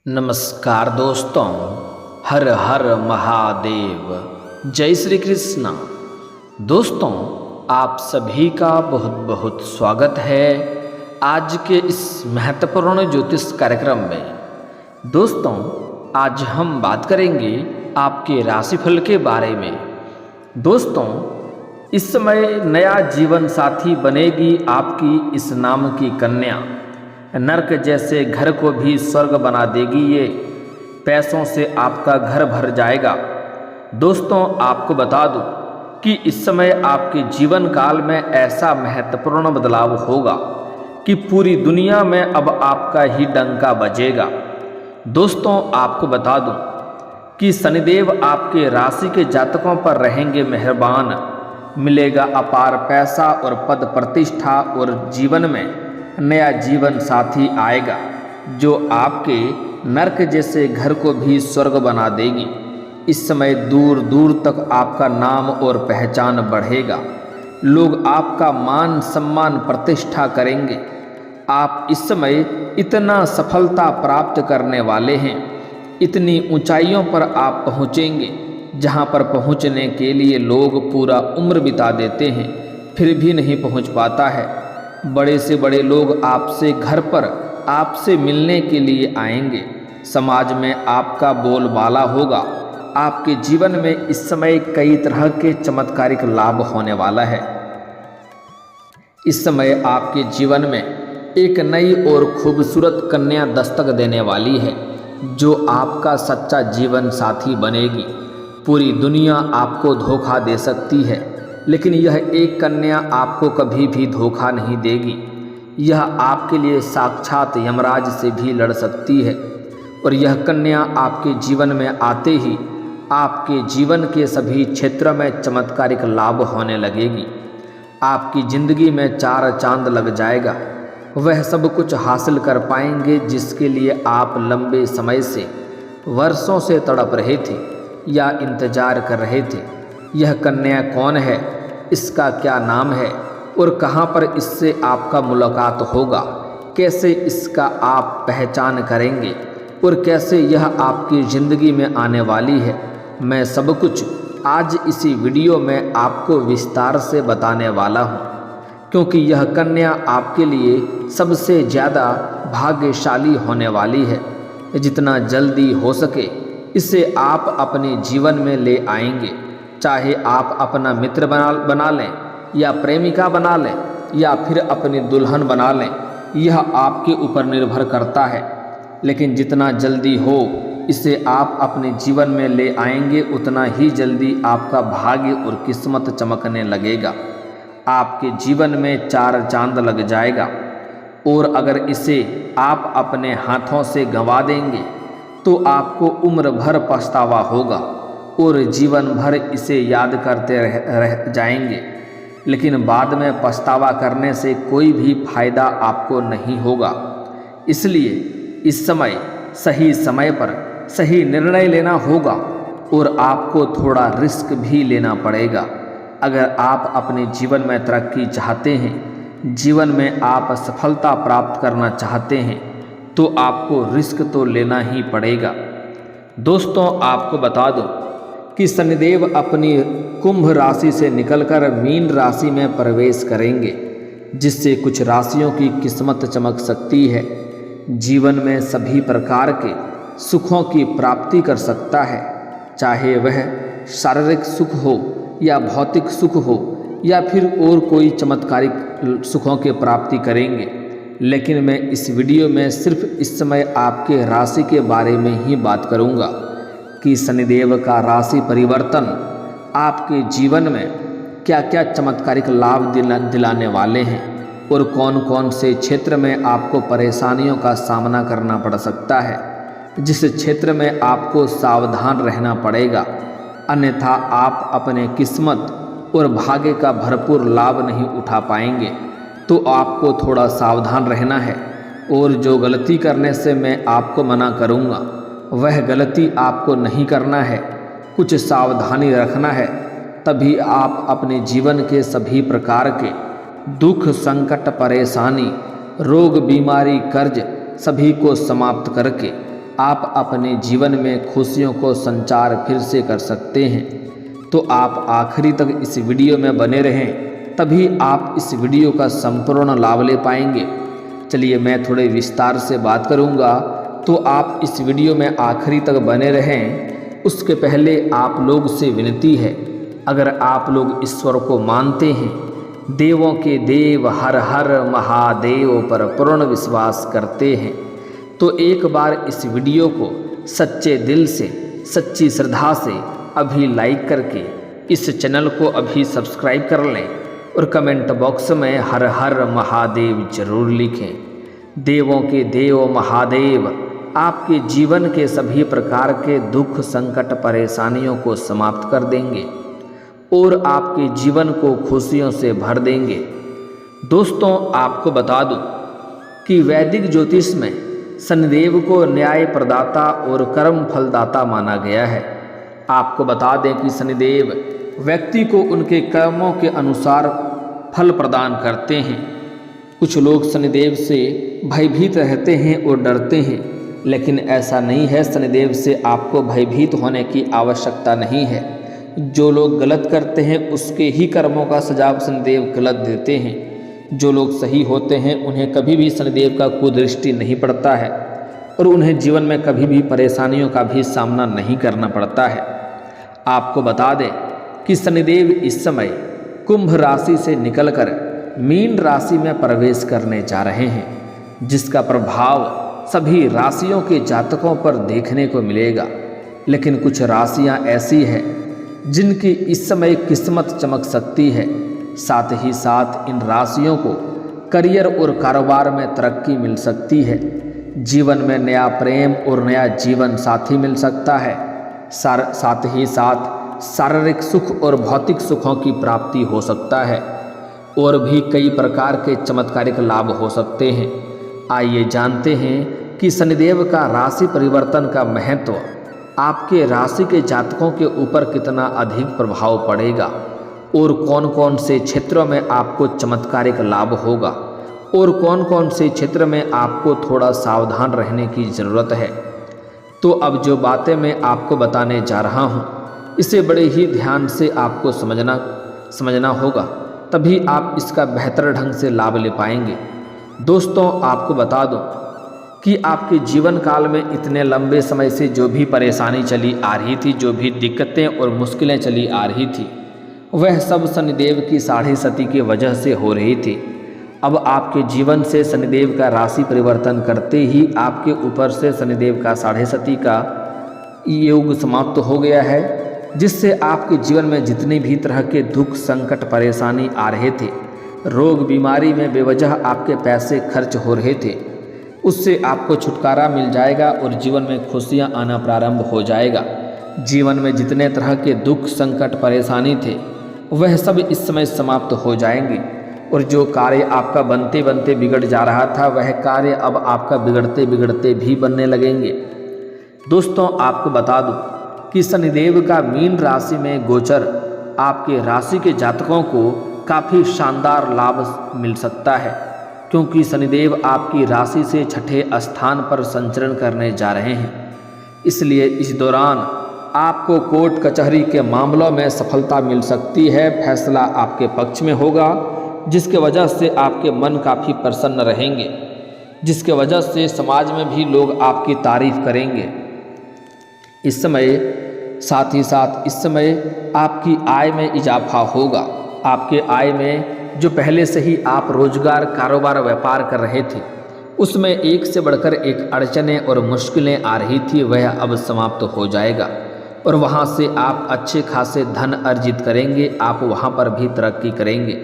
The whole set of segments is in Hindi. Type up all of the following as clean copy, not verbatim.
नमस्कार दोस्तों, हर हर महादेव, जय श्री कृष्ण। दोस्तों, आप सभी का बहुत बहुत स्वागत है आज के इस महत्वपूर्ण ज्योतिष कार्यक्रम में। दोस्तों, आज हम बात करेंगे आपके राशिफल के बारे में। दोस्तों, इस समय नया जीवन साथी बनेगी आपकी इस नाम की कन्या। नर्क जैसे घर को भी स्वर्ग बना देगी ये, पैसों से आपका घर भर जाएगा। दोस्तों, आपको बता दूं कि इस समय आपके जीवन काल में ऐसा महत्वपूर्ण बदलाव होगा कि पूरी दुनिया में अब आपका ही डंका बजेगा। दोस्तों, आपको बता दूं कि शनिदेव आपके राशि के जातकों पर रहेंगे मेहरबान। मिलेगा अपार पैसा और पद प्रतिष्ठा, और जीवन में नया जीवन साथी आएगा जो आपके नर्क जैसे घर को भी स्वर्ग बना देगी। इस समय दूर दूर तक आपका नाम और पहचान बढ़ेगा। लोग आपका मान सम्मान प्रतिष्ठा करेंगे। आप इस समय इतना सफलता प्राप्त करने वाले हैं, इतनी ऊंचाइयों पर आप पहुँचेंगे जहाँ पर पहुँचने के लिए लोग पूरा उम्र बिता देते हैं, फिर भी नहीं पहुँच पाता है। बड़े से बड़े लोग आपसे घर पर आपसे मिलने के लिए आएंगे। समाज में आपका बोलबाला होगा। आपके जीवन में इस समय कई तरह के चमत्कारिक लाभ होने वाला है। इस समय आपके जीवन में एक नई और खूबसूरत कन्या दस्तक देने वाली है जो आपका सच्चा जीवन साथी बनेगी। पूरी दुनिया आपको धोखा दे सकती है, लेकिन यह एक कन्या आपको कभी भी धोखा नहीं देगी। यह आपके लिए साक्षात यमराज से भी लड़ सकती है, और यह कन्या आपके जीवन में आते ही आपके जीवन के सभी क्षेत्रों में चमत्कारिक लाभ होने लगेगी। आपकी ज़िंदगी में चार चांद लग जाएगा। वह सब कुछ हासिल कर पाएंगे जिसके लिए आप लंबे समय से, वर्षों से तड़प रहे थे या इंतजार कर रहे थे। यह कन्या कौन है, इसका क्या नाम है, और कहाँ पर इससे आपका मुलाकात होगा, कैसे इसका आप पहचान करेंगे, और कैसे यह आपकी ज़िंदगी में आने वाली है, मैं सब कुछ आज इसी वीडियो में आपको विस्तार से बताने वाला हूँ। क्योंकि यह कन्या आपके लिए सबसे ज़्यादा भाग्यशाली होने वाली है। जितना जल्दी हो सके इसे आप अपने जीवन में ले आएंगे। चाहे आप अपना मित्र बना लें या प्रेमिका बना लें या फिर अपनी दुल्हन बना लें, यह आपके ऊपर निर्भर करता है। लेकिन जितना जल्दी हो इसे आप अपने जीवन में ले आएंगे, उतना ही जल्दी आपका भाग्य और किस्मत चमकने लगेगा। आपके जीवन में चार चांद लग जाएगा। और अगर इसे आप अपने हाथों से गंवा देंगे तो आपको उम्र भर पछतावा होगा और जीवन भर इसे याद करते रह जाएंगे। लेकिन बाद में पछतावा करने से कोई भी फायदा आपको नहीं होगा। इसलिए इस समय सही समय पर सही निर्णय लेना होगा और आपको थोड़ा रिस्क भी लेना पड़ेगा। अगर आप अपने जीवन में तरक्की चाहते हैं, जीवन में आप सफलता प्राप्त करना चाहते हैं, तो आपको रिस्क तो लेना ही पड़ेगा। दोस्तों, आपको बता दूं कि शनिदेव अपनी कुंभ राशि से निकलकर मीन राशि में प्रवेश करेंगे, जिससे कुछ राशियों की किस्मत चमक सकती है। जीवन में सभी प्रकार के सुखों की प्राप्ति कर सकता है, चाहे वह शारीरिक सुख हो या भौतिक सुख हो या फिर और कोई चमत्कारिक सुखों की प्राप्ति करेंगे। लेकिन मैं इस वीडियो में सिर्फ इस समय आपके राशि के बारे में ही बात करूंगा कि शनिदेव का राशि परिवर्तन आपके जीवन में क्या क्या चमत्कारिक लाभ दिलाने वाले हैं और कौन कौन से क्षेत्र में आपको परेशानियों का सामना करना पड़ सकता है, जिस क्षेत्र में आपको सावधान रहना पड़ेगा, अन्यथा आप अपने किस्मत और भाग्य का भरपूर लाभ नहीं उठा पाएंगे। तो आपको थोड़ा सावधान रहना है, और जो गलती करने से मैं आपको मना करूंगा वह गलती आपको नहीं करना है। कुछ सावधानी रखना है, तभी आप अपने जीवन के सभी प्रकार के दुख, संकट, परेशानी, रोग, बीमारी, कर्ज सभी को समाप्त करके आप अपने जीवन में खुशियों को संचार फिर से कर सकते हैं। तो आप आखिरी तक इस वीडियो में बने रहें, तभी आप इस वीडियो का संपूर्ण लाभ ले पाएंगे। चलिए मैं थोड़े विस्तार से बात करूंगा, तो आप इस वीडियो में आखिरी तक बने रहें। उसके पहले आप लोग से विनती है, अगर आप लोग ईश्वर को मानते हैं, देवों के देव हर हर महादेव पर पूर्ण विश्वास करते हैं, तो एक बार इस वीडियो को सच्चे दिल से, सच्ची श्रद्धा से अभी लाइक करके इस चैनल को अभी सब्सक्राइब कर लें और कमेंट बॉक्स में हर हर महादेव जरूर लिखें। देवों के देव महादेव आपके जीवन के सभी प्रकार के दुख, संकट, परेशानियों को समाप्त कर देंगे और आपके जीवन को खुशियों से भर देंगे। दोस्तों, आपको बता दूं कि वैदिक ज्योतिष में शनिदेव को न्याय प्रदाता और कर्म फलदाता माना गया है। आपको बता दें कि शनिदेव व्यक्ति को उनके कर्मों के अनुसार फल प्रदान करते हैं। कुछ लोग शनिदेव से भयभीत रहते हैं और डरते हैं, लेकिन ऐसा नहीं है। शनिदेव से आपको भयभीत होने की आवश्यकता नहीं है। जो लोग गलत करते हैं उसके ही कर्मों का सजा शनिदेव गलत देते हैं। जो लोग सही होते हैं उन्हें कभी भी शनिदेव का कुदृष्टि नहीं पड़ता है और उन्हें जीवन में कभी भी परेशानियों का भी सामना नहीं करना पड़ता है। आपको बता दें कि शनिदेव इस समय कुंभ राशि से निकलकर मीन राशि में प्रवेश करने जा रहे हैं, जिसका प्रभाव सभी राशियों के जातकों पर देखने को मिलेगा। लेकिन कुछ राशियां ऐसी हैं जिनकी इस समय किस्मत चमक सकती है। साथ ही साथ इन राशियों को करियर और कारोबार में तरक्की मिल सकती है। जीवन में नया प्रेम और नया जीवन साथी मिल सकता है। साथ ही साथ शारीरिक सुख और भौतिक सुखों की प्राप्ति हो सकता है और भी कई प्रकार के चमत्कारिक लाभ हो सकते हैं। आइए जानते हैं कि शनिदेव का राशि परिवर्तन का महत्व आपके राशि के जातकों के ऊपर कितना अधिक प्रभाव पड़ेगा और कौन कौन से क्षेत्रों में आपको चमत्कारिक लाभ होगा और कौन कौन से क्षेत्र में आपको थोड़ा सावधान रहने की ज़रूरत है। तो अब जो बातें मैं आपको बताने जा रहा हूँ, इसे बड़े ही ध्यान से आपको समझना होगा, तभी आप इसका बेहतर ढंग से लाभ ले पाएंगे। दोस्तों, आपको बता दूं कि आपके जीवन काल में इतने लंबे समय से जो भी परेशानी चली आ रही थी, जो भी दिक्कतें और मुश्किलें चली आ रही थी, वह सब शनिदेव की 6.5 की वजह से हो रही थी। अब आपके जीवन से शनिदेव का राशि परिवर्तन करते ही आपके ऊपर से शनिदेव का 6.5 का योग समाप्त हो गया है, जिससे आपके जीवन में जितने भी तरह के दुख, संकट, परेशानी आ रहे थे, रोग बीमारी में बेवजह आपके पैसे खर्च हो रहे थे, उससे आपको छुटकारा मिल जाएगा और जीवन में खुशियां आना प्रारंभ हो जाएगा। जीवन में जितने तरह के दुख, संकट, परेशानी थे, वह सब इस समय समाप्त हो जाएंगे और जो कार्य आपका बनते बनते बिगड़ जा रहा था, वह कार्य अब आपका बिगड़ते बिगड़ते भी बनने लगेंगे। दोस्तों, आपको बता दूं कि शनिदेव का मीन राशि में गोचर आपके राशि के जातकों को काफ़ी शानदार लाभ मिल सकता है, क्योंकि शनिदेव आपकी राशि से 6ठे स्थान पर संचरण करने जा रहे हैं। इसलिए इस दौरान आपको कोर्ट कचहरी के मामलों में सफलता मिल सकती है। फैसला आपके पक्ष में होगा, जिसके वजह से आपके मन काफ़ी प्रसन्न रहेंगे, जिसके वजह से समाज में भी लोग आपकी तारीफ करेंगे। इस समय साथ ही साथ इस समय आपकी आय में इजाफा होगा। आपके आय में जो पहले से ही आप रोजगार, कारोबार, व्यापार कर रहे थे, उसमें एक से बढ़कर एक अड़चनें और मुश्किलें आ रही थी, वह अब समाप्त हो जाएगा और वहाँ से आप अच्छे खासे धन अर्जित करेंगे। आप वहाँ पर भी तरक्की करेंगे।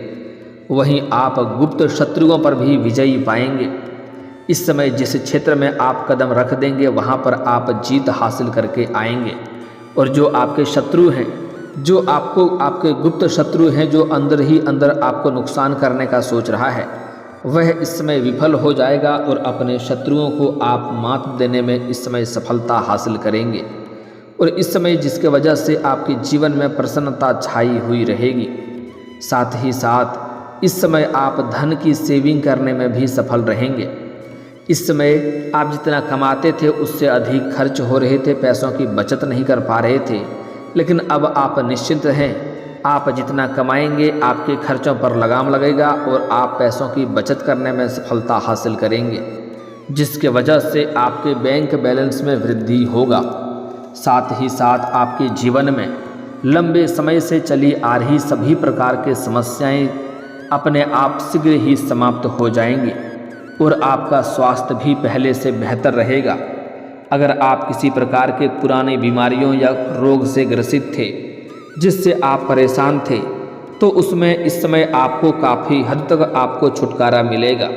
वहीं आप गुप्त शत्रुओं पर भी विजयी पाएंगे। इस समय जिस क्षेत्र में आप कदम रख देंगे, वहाँ पर आप जीत हासिल करके आएंगे और जो आपके शत्रु हैं, जो आपके गुप्त शत्रु हैं, जो अंदर ही अंदर आपको नुकसान करने का सोच रहा है, वह इस समय विफल हो जाएगा और अपने शत्रुओं को आप मात देने में इस समय सफलता हासिल करेंगे। और इस समय जिसके वजह से आपके जीवन में प्रसन्नता छाई हुई रहेगी। साथ ही साथ इस समय आप धन की सेविंग करने में भी सफल रहेंगे। इस समय आप जितना कमाते थे उससे अधिक खर्च हो रहे थे, पैसों की बचत नहीं कर पा रहे थे, लेकिन अब आप निश्चिंत हैं। आप जितना कमाएंगे आपके खर्चों पर लगाम लगेगा और आप पैसों की बचत करने में सफलता हासिल करेंगे, जिसके वजह से आपके बैंक बैलेंस में वृद्धि होगा। साथ ही साथ आपके जीवन में लंबे समय से चली आ रही सभी प्रकार के समस्याएं अपने आप शीघ्र ही समाप्त हो जाएंगी और आपका स्वास्थ्य भी पहले से बेहतर रहेगा। अगर आप किसी प्रकार के पुरानी बीमारियों या रोग से ग्रसित थे जिससे आप परेशान थे, तो उसमें इस समय आपको काफ़ी हद तक आपको छुटकारा मिलेगा।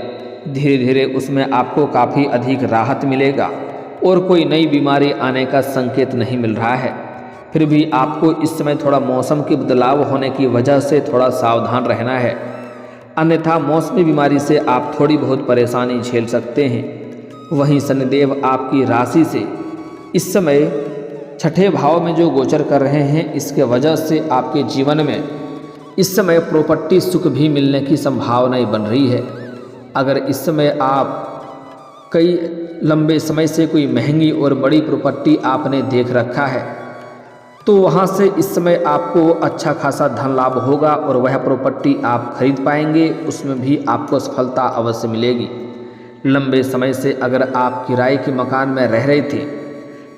धीरे धीरे उसमें आपको काफ़ी अधिक राहत मिलेगा और कोई नई बीमारी आने का संकेत नहीं मिल रहा है। फिर भी आपको इस समय थोड़ा मौसम के बदलाव होने की वजह से थोड़ा सावधान रहना है, अन्यथा मौसमी बीमारी से आप थोड़ी बहुत परेशानी झेल सकते हैं। वहीं शनिदेव आपकी राशि से इस समय छठे भाव में जो गोचर कर रहे हैं, इसके वजह से आपके जीवन में इस समय प्रॉपर्टी सुख भी मिलने की संभावनाएं बन रही है। अगर इस समय आप कई लंबे समय से कोई महंगी और बड़ी प्रॉपर्टी आपने देख रखा है, तो वहाँ से इस समय आपको अच्छा खासा धन लाभ होगा और वह प्रॉपर्टी आप खरीद पाएंगे, उसमें भी आपको सफलता अवश्य मिलेगी। लंबे समय से अगर आप किराए के मकान में रह रहे थे,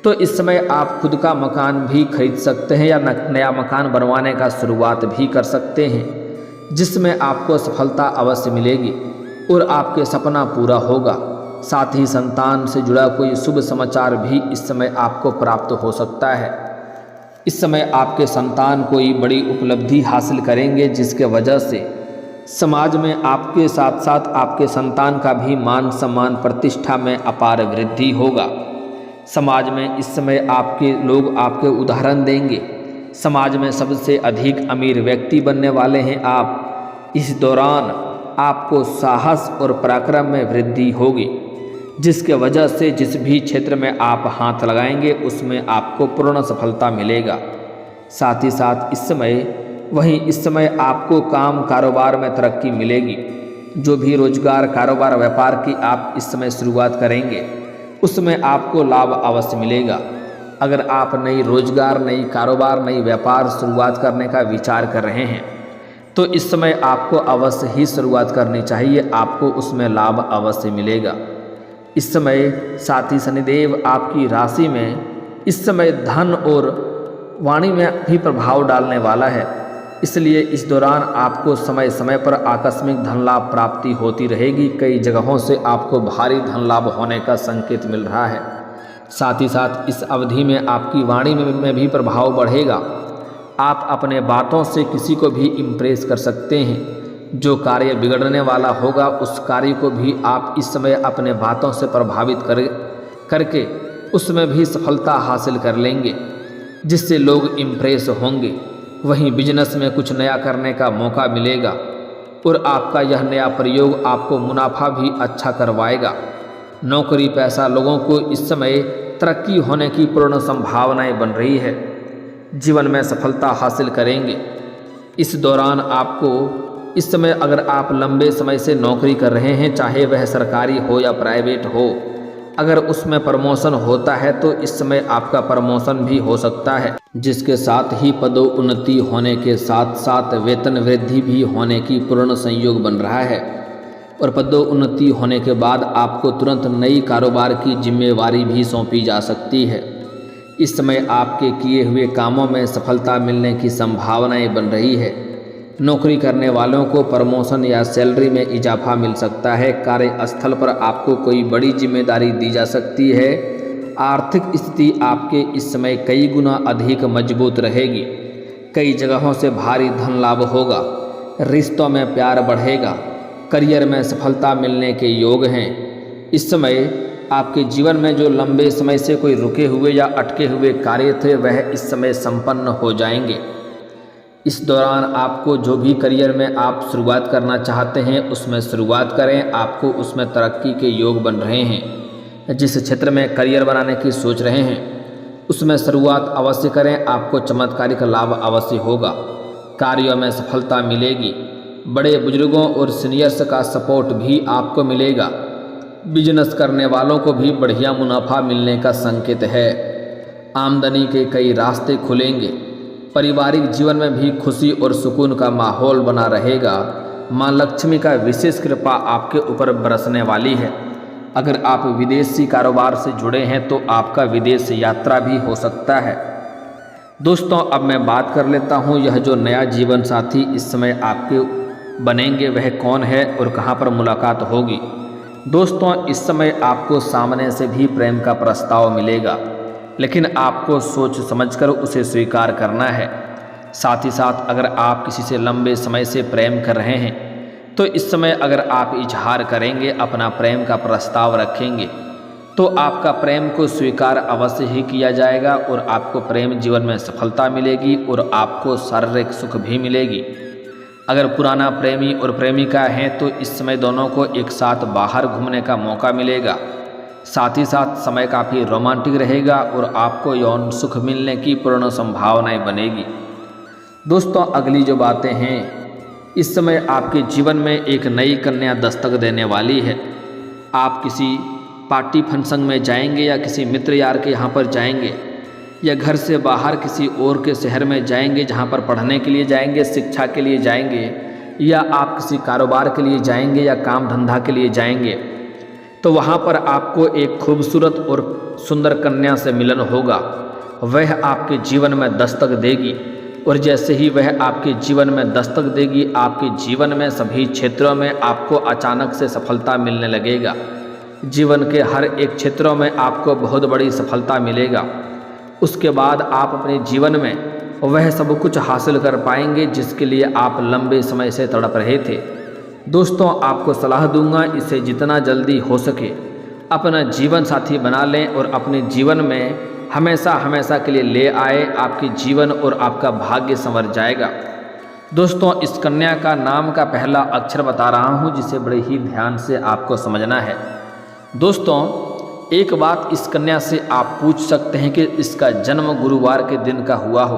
तो इस समय आप खुद का मकान भी खरीद सकते हैं या नया मकान बनवाने का शुरुआत भी कर सकते हैं, जिसमें आपको सफलता अवश्य मिलेगी और आपके सपना पूरा होगा। साथ ही संतान से जुड़ा कोई शुभ समाचार भी इस समय आपको प्राप्त हो सकता है। इस समय आपके संतान कोई बड़ी उपलब्धि हासिल करेंगे, जिसके वजह से समाज में आपके साथ साथ आपके संतान का भी मान सम्मान प्रतिष्ठा में अपार वृद्धि होगा। समाज में इस समय आपके लोग आपके उदाहरण देंगे। समाज में सबसे अधिक अमीर व्यक्ति बनने वाले हैं आप। इस दौरान आपको साहस और पराक्रम में वृद्धि होगी, जिसके वजह से जिस भी क्षेत्र में आप हाथ लगाएंगे उसमें आपको पूर्ण सफलता मिलेगा। साथ ही साथ इस समय आपको काम कारोबार में तरक्की मिलेगी। जो भी रोजगार कारोबार व्यापार की आप इस समय शुरुआत करेंगे उसमें आपको लाभ अवश्य मिलेगा। अगर आप नई रोजगार, नई कारोबार, नई व्यापार शुरुआत करने का विचार कर रहे हैं, तो इस समय आपको अवश्य ही शुरुआत करनी चाहिए, आपको उसमें लाभ अवश्य मिलेगा। इस समय साथ ही शनिदेव आपकी राशि में इस समय धन और वाणी में भी प्रभाव डालने वाला है, इसलिए इस दौरान आपको समय समय पर आकस्मिक धन लाभ प्राप्ति होती रहेगी। कई जगहों से आपको भारी धन लाभ होने का संकेत मिल रहा है। साथ ही साथ इस अवधि में आपकी वाणी में भी प्रभाव बढ़ेगा। आप अपने बातों से किसी को भी इम्प्रेस कर सकते हैं। जो कार्य बिगड़ने वाला होगा उस कार्य को भी आप इस समय अपने बातों से प्रभावित करके उसमें भी सफलता हासिल कर लेंगे, जिससे लोग इम्प्रेस होंगे। वहीं बिजनेस में कुछ नया करने का मौका मिलेगा और आपका यह नया प्रयोग आपको मुनाफा भी अच्छा करवाएगा। नौकरी पैसा लोगों को इस समय तरक्की होने की पूर्ण संभावनाएं बन रही है। जीवन में सफलता हासिल करेंगे। इस दौरान आपको इस समय अगर आप लंबे समय से नौकरी कर रहे हैं, चाहे वह सरकारी हो या प्राइवेट हो, अगर उसमें प्रमोशन होता है तो इस समय आपका प्रमोशन भी हो सकता है, जिसके साथ ही पदोन्नति होने के साथ साथ वेतन वृद्धि भी होने की पूर्ण संयोग बन रहा है। और पदोन्नति होने के बाद आपको तुरंत नई कारोबार की जिम्मेवारी भी सौंपी जा सकती है। इस समय आपके किए हुए कामों में सफलता मिलने की संभावनाएं बन रही है। नौकरी करने वालों को प्रमोशन या सैलरी में इजाफा मिल सकता है। कार्यस्थल पर आपको कोई बड़ी जिम्मेदारी दी जा सकती है। आर्थिक स्थिति आपके इस समय कई गुना अधिक मजबूत रहेगी। कई जगहों से भारी धन लाभ होगा। रिश्तों में प्यार बढ़ेगा। करियर में सफलता मिलने के योग हैं। इस समय आपके जीवन में जो लंबे समय से कोई रुके हुए या अटके हुए कार्य थे वह इस समय संपन्न हो जाएंगे। इस दौरान आपको जो भी करियर में आप शुरुआत करना चाहते हैं उसमें शुरुआत करें। आपको उसमें तरक्की के योग बन रहे हैं। जिस क्षेत्र में करियर बनाने की सोच रहे हैं उसमें शुरुआत अवश्य करें। आपको चमत्कारिक लाभ अवश्य होगा। कार्यों में सफलता मिलेगी। बड़े बुजुर्गों और सीनियर्स का सपोर्ट भी आपको मिलेगा। बिजनेस करने वालों को भी बढ़िया मुनाफा मिलने का संकेत है। आमदनी के कई रास्ते खुलेंगे। पारिवारिक जीवन में भी खुशी और सुकून का माहौल बना रहेगा। माँ लक्ष्मी का विशेष कृपा आपके ऊपर बरसने वाली है। अगर आप विदेशी कारोबार से जुड़े हैं तो आपका विदेश यात्रा भी हो सकता है। दोस्तों, अब मैं बात कर लेता हूँ यह जो नया जीवन साथी इस समय आपके बनेंगे वह कौन है और कहाँ पर मुलाकात होगी। दोस्तों, इस समय आपको सामने से भी प्रेम का प्रस्ताव मिलेगा, लेकिन आपको सोच समझकर उसे स्वीकार करना है। साथ ही साथ अगर आप किसी से लंबे समय से प्रेम कर रहे हैं तो इस समय अगर आप इजहार करेंगे, अपना प्रेम का प्रस्ताव रखेंगे तो आपका प्रेम को स्वीकार अवश्य ही किया जाएगा और आपको प्रेम जीवन में सफलता मिलेगी और आपको शारीरिक सुख भी मिलेगी। अगर पुराना प्रेमी और प्रेमिका हैं तो इस समय दोनों को एक साथ बाहर घूमने का मौका मिलेगा। साथ ही साथ समय काफ़ी रोमांटिक रहेगा और आपको यौन सुख मिलने की पूर्ण संभावनाएं बनेगी। दोस्तों, अगली जो बातें हैं, इस समय आपके जीवन में एक नई कन्या दस्तक देने वाली है। आप किसी पार्टी फंक्शन में जाएंगे या किसी मित्र यार के यहाँ पर जाएंगे या घर से बाहर किसी और के शहर में जाएंगे जहाँ पर पढ़ने के लिए जाएंगे, शिक्षा के लिए जाएंगे या आप किसी कारोबार के लिए जाएंगे या काम धंधा के लिए जाएंगे तो वहाँ पर आपको एक खूबसूरत और सुंदर कन्या से मिलन होगा। वह आपके जीवन में दस्तक देगी और जैसे ही वह आपके जीवन में दस्तक देगी, आपके जीवन में सभी क्षेत्रों में आपको अचानक से सफलता मिलने लगेगा। जीवन के हर एक क्षेत्रों में आपको बहुत बड़ी सफलता मिलेगा। उसके बाद आप अपने जीवन में वह सब कुछ हासिल कर पाएंगे जिसके लिए आप लंबे समय से तड़प रहे थे। दोस्तों, आपको सलाह दूंगा, इसे जितना जल्दी हो सके अपना जीवन साथी बना लें और अपने जीवन में हमेशा के लिए ले आए। आपके जीवन और आपका भाग्य संवर जाएगा। दोस्तों, इस कन्या का नाम का पहला अक्षर बता रहा हूँ जिसे बड़े ही ध्यान से आपको समझना है। दोस्तों, एक बात इस कन्या से आप पूछ सकते हैं कि इसका जन्म गुरुवार के दिन का हुआ हो।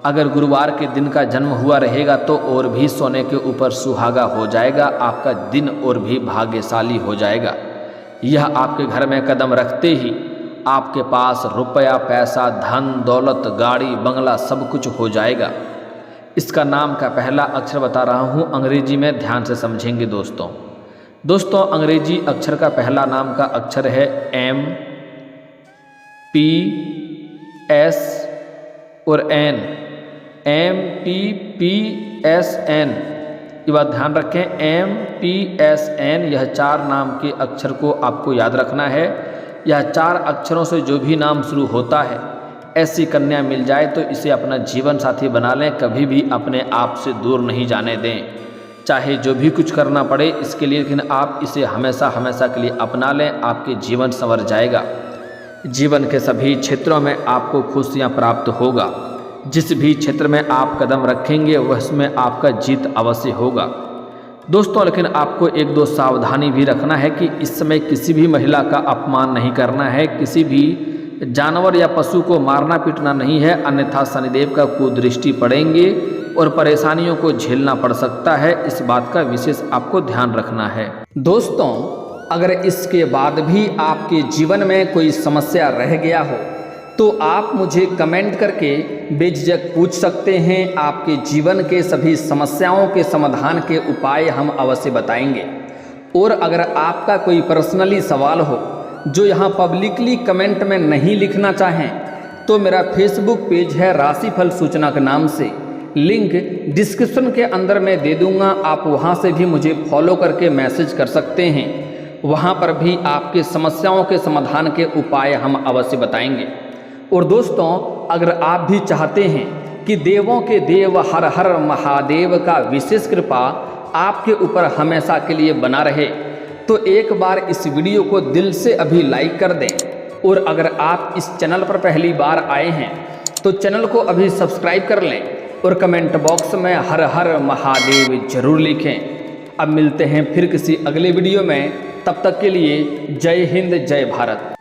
अगर गुरुवार के दिन का जन्म हुआ रहेगा तो और भी सोने के ऊपर सुहागा हो जाएगा। आपका दिन और भी भाग्यशाली हो जाएगा। यह आपके घर में कदम रखते ही आपके पास रुपया, पैसा, धन, दौलत, गाड़ी, बंगला सब कुछ हो जाएगा। इसका नाम का पहला अक्षर बता रहा हूँ, अंग्रेजी में ध्यान से समझेंगे। दोस्तों, अंग्रेजी अक्षर का पहला नाम का अक्षर है M, P, S और N। M, P, P, S, N। ये बात ध्यान रखें, M, P, S, N। यह 4 नाम के अक्षर को आपको याद रखना है। यह 4 अक्षरों से जो भी नाम शुरू होता है, ऐसी कन्या मिल जाए तो इसे अपना जीवन साथी बना लें। कभी भी अपने आप से दूर नहीं जाने दें, चाहे जो भी कुछ करना पड़े इसके लिए, लेकिन आप इसे हमेशा के लिए अपना लें। आपके जीवन संवर जाएगा। जीवन के सभी क्षेत्रों में आपको खुशियाँ प्राप्त होगा। जिस भी क्षेत्र में आप कदम रखेंगे वह उसमें आपका जीत अवश्य होगा। दोस्तों, लेकिन आपको 1-2 सावधानी भी रखना है कि इस समय किसी भी महिला का अपमान नहीं करना है, किसी भी जानवर या पशु को मारना पीटना नहीं है, अन्यथा शनिदेव का कुदृष्टि पड़ेंगे और परेशानियों को झेलना पड़ सकता है। इस बात का विशेष आपको ध्यान रखना है। दोस्तों, अगर इसके बाद भी आपके जीवन में कोई समस्या रह गया हो तो आप मुझे कमेंट करके बेझिझक पूछ सकते हैं। आपके जीवन के सभी समस्याओं के समाधान के उपाय हम अवश्य बताएंगे। और अगर आपका कोई पर्सनली सवाल हो जो यहाँ पब्लिकली कमेंट में नहीं लिखना चाहें तो मेरा फेसबुक पेज है राशिफल सूचना के नाम से, लिंक डिस्क्रिप्शन के अंदर मैं दे दूंगा। आप वहाँ से भी मुझे फॉलो करके मैसेज कर सकते हैं। वहाँ पर भी आपके समस्याओं के समाधान के उपाय हम अवश्य बताएंगे। और दोस्तों, अगर आप भी चाहते हैं कि देवों के देव हर हर महादेव का विशेष कृपा आपके ऊपर हमेशा के लिए बना रहे तो एक बार इस वीडियो को दिल से अभी लाइक कर दें। और अगर आप इस चैनल पर पहली बार आए हैं तो चैनल को अभी सब्सक्राइब कर लें और कमेंट बॉक्स में हर हर महादेव जरूर लिखें। अब मिलते हैं फिर किसी अगले वीडियो में, तब तक के लिए जय हिंद, जय भारत।